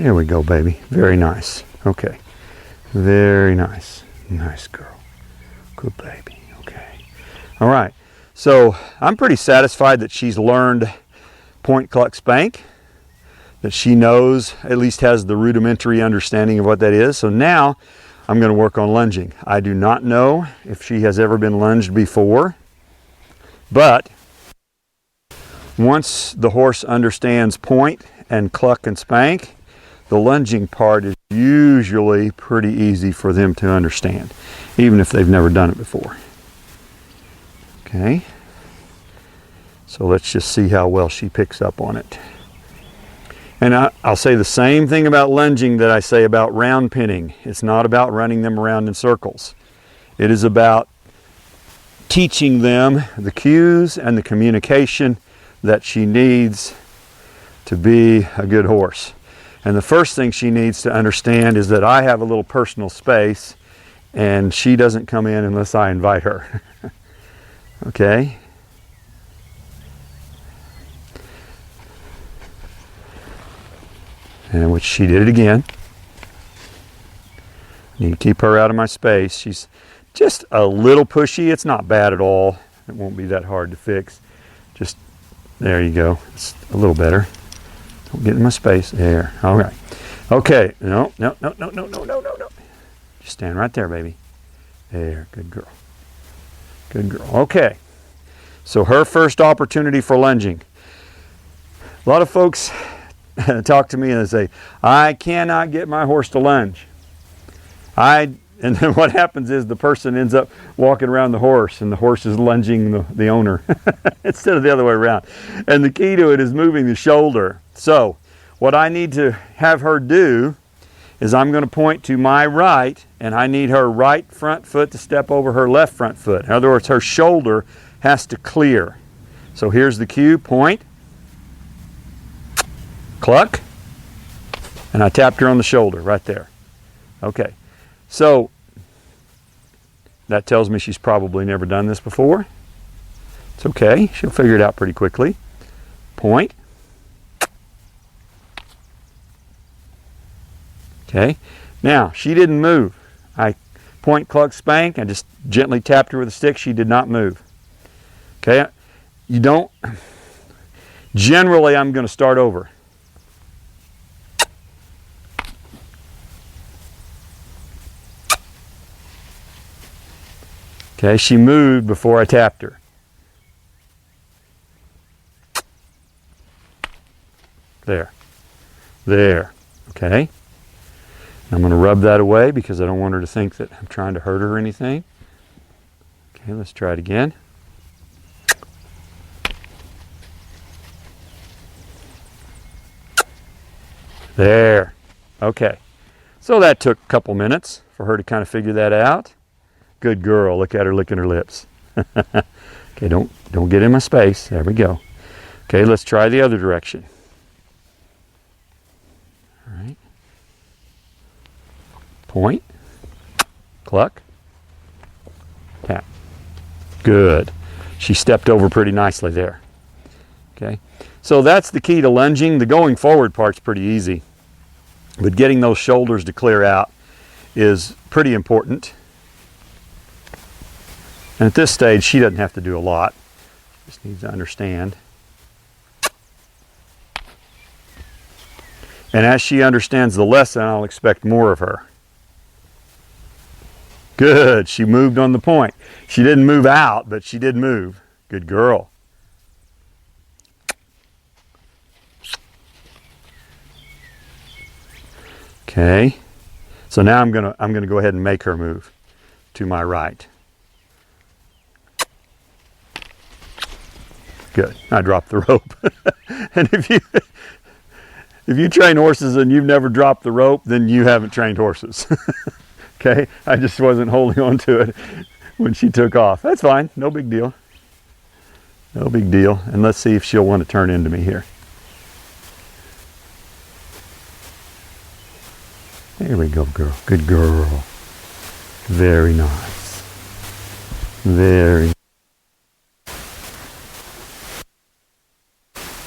There we go, baby. Very nice. Okay. Very nice. Nice girl. Good baby. Okay. All right. So I'm pretty satisfied that she's learned point, cluck, spank, that she knows, at least has the rudimentary understanding of what that is. So now I'm going to work on lunging. I do not know if she has ever been lunged before, but once the horse understands point and cluck and spank, the lunging part is usually pretty easy for them to understand, even if they've never done it before. Okay, so let's just see how well she picks up on it. And I'll say the same thing about lunging that I say about round pinning. It's not about running them around in circles. It is about teaching them the cues and the communication that she needs to be a good horse. And the first thing she needs to understand is that I have a little personal space and she doesn't come in unless I invite her. Okay? And which she did it again. Need to keep her out of my space. She's just a little pushy. It's not bad at all. It won't be that hard to fix. Just, there you go. It's a little better. Don't get in my space. There. All right. Okay. No. Just stand right there, baby. There. Good girl. Good girl. Okay. So her first opportunity for lunging. A lot of folks talk to me and they say, I cannot get my horse to lunge. And then what happens is the person ends up walking around the horse and the horse is lunging the owner instead of the other way around. And the key to it is moving the shoulder. So what I need to have her do is I'm going to point to my right and I need her right front foot to step over her left front foot. In other words, her shoulder has to clear. So here's the cue, point, cluck, and I tapped her on the shoulder right there. Okay. So that tells me she's probably never done this before. It's okay. She'll figure it out pretty quickly. Point. Okay. Now, she didn't move. I point, cluck, spank. I just gently tapped her with a stick. She did not move. Okay. You don't. Generally, I'm going to start over. Okay, she moved before I tapped her. There. There. Okay. I'm going to rub that away because I don't want her to think that I'm trying to hurt her or anything. Okay, let's try it again. There. Okay. So that took a couple minutes for her to kind of figure that out. Good girl. Look at her licking her lips. Okay, don't get in my space. There we go. Okay, let's try the other direction. All right. Point, cluck, tap. Good. She stepped over pretty nicely there. Okay. So that's the key to lunging. The going forward part's pretty easy, but getting those shoulders to clear out is pretty important. And at this stage, she doesn't have to do a lot. Just needs to understand. And as she understands the lesson, I'll expect more of her. Good. She moved on the point. She didn't move out, but she did move. Good girl. Okay. So now I'm gonna go ahead and make her move to my right. Good. I dropped the rope. And if you train horses and you've never dropped the rope, then you haven't trained horses. Okay? I just wasn't holding on to it when she took off. That's fine. No big deal. No big deal. And let's see if she'll want to turn into me here. There we go, girl. Good girl. Very nice. Very nice.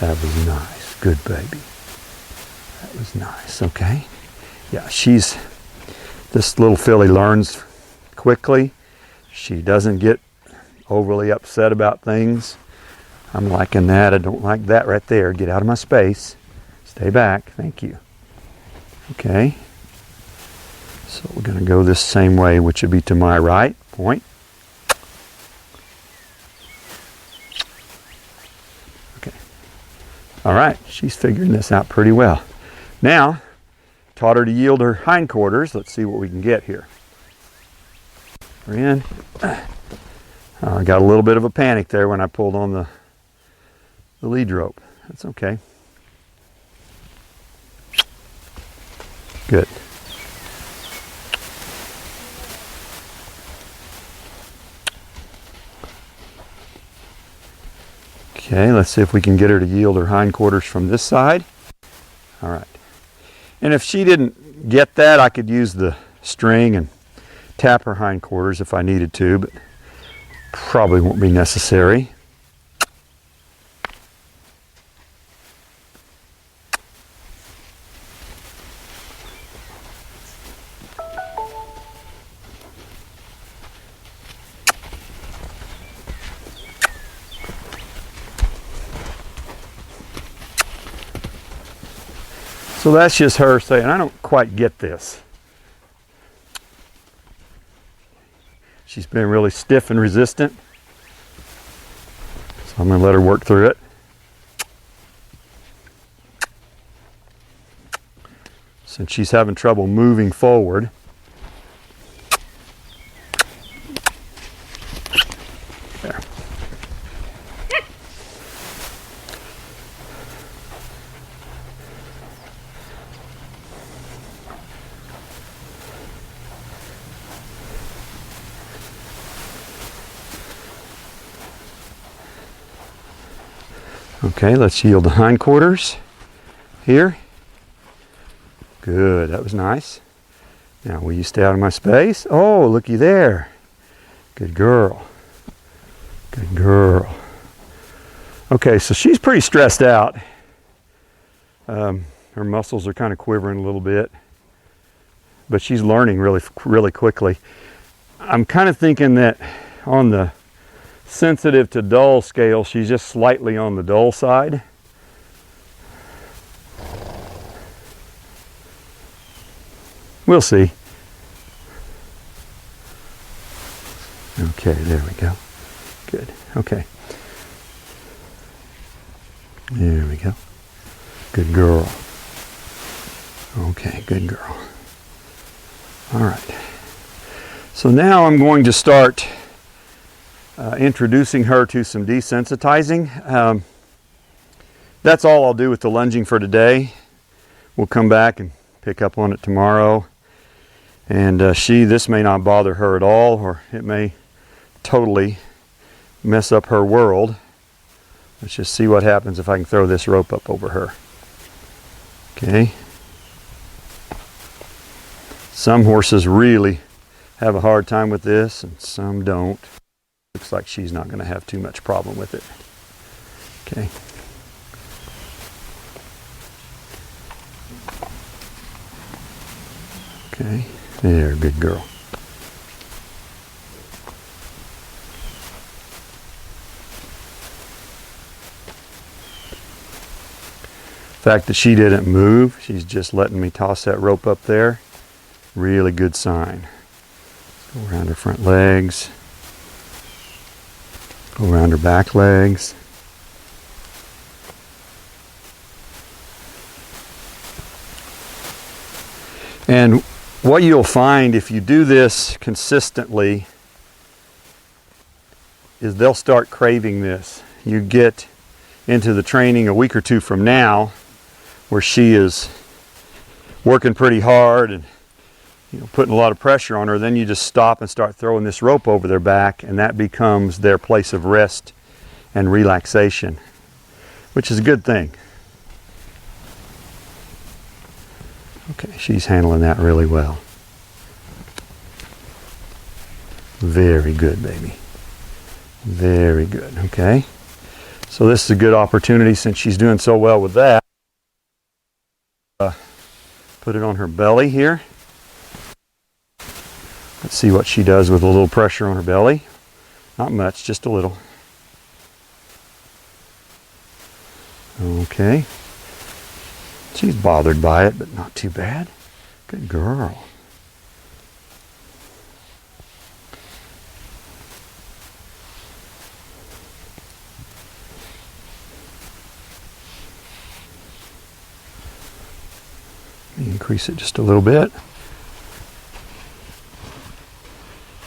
That was nice. Good baby. That was nice. Okay. Yeah, this little filly learns quickly. She doesn't get overly upset about things. I'm liking that. I don't like that right there. Get out of my space. Stay back. Thank you. Okay. So we're going to go this same way, which would be to my right. Point. Okay. All right. She's figuring this out pretty well. Now, taught her to yield her hindquarters. Let's see what we can get here. We're in. I got a little bit of a panic there when I pulled on the lead rope. That's okay. Good. Okay, let's see if we can get her to yield her hindquarters from this side. All right. And if she didn't get that, I could use the string and tap her hindquarters if I needed to, but probably won't be necessary. So that's just her saying, I don't quite get this. She's been really stiff and resistant. So I'm going to let her work through it. Since she's having trouble moving forward. There. Okay, let's yield the hindquarters here. Good, that was nice. Now, will you stay out of my space? Oh, looky there. Good girl. Good girl. Okay, so she's pretty stressed out. Her muscles are kind of quivering a little bit, but she's learning really quickly. I'm kind of thinking that on the sensitive to dull scale, she's just slightly on the dull side. We'll see. Okay, there we go. Good. Okay. There we go. Good girl. Okay, good girl. All right. So now I'm going to start introducing her to some desensitizing. That's all I'll do with the lunging for today. We'll come back and pick up on it tomorrow. And this may not bother her at all, or it may totally mess up her world. Let's just see what happens if I can throw this rope up over her. Okay. Some horses really have a hard time with this, and some don't. Looks like she's not going to have too much problem with it. Okay. Okay. There, good girl. The fact that she didn't move, she's just letting me toss that rope up there. Really good sign. Go around her front legs. Go around her back legs. And what you'll find if you do this consistently is they'll start craving this. You get into the training a week or two from now where she is working pretty hard and putting a lot of pressure on her, then you just stop and start throwing this rope over their back, and that becomes their place of rest and relaxation, which is a good thing. Okay, she's handling that really well. Very good, baby. Very good, okay. So this is a good opportunity, since she's doing so well with that, Put it on her belly here. Let's see what she does with a little pressure on her belly. Not much, just a little. Okay. She's bothered by it, but not too bad. Good girl. Let me increase it just a little bit.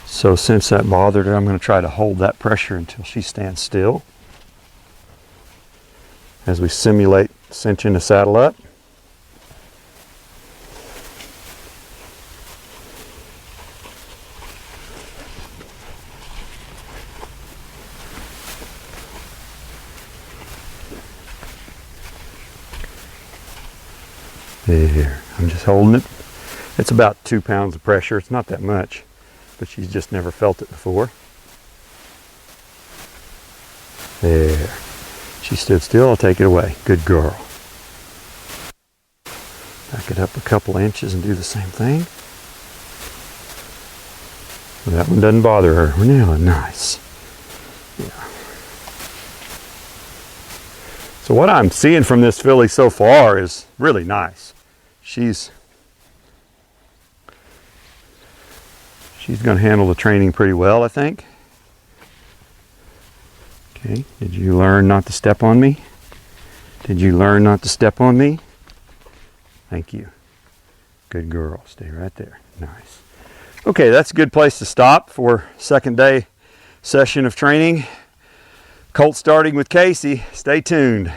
So since that bothered her, I'm going to try to hold that pressure until she stands still as we simulate cinching the saddle up. There, I'm just holding it. It's about 2 pounds of pressure. It's not that much, but she's just never felt it before. There. She stood still. I'll take it away. Good girl. Back it up a couple inches and do the same thing. That one doesn't bother her. Now, nice. Yeah. So what I'm seeing from this filly so far is really nice. She's going to handle the training pretty well, I think. Okay, did you learn not to step on me? Did you learn not to step on me? Thank you. Good girl. Stay right there. Nice. Okay, that's a good place to stop for second day session of training. Colt starting with Casey. Stay tuned.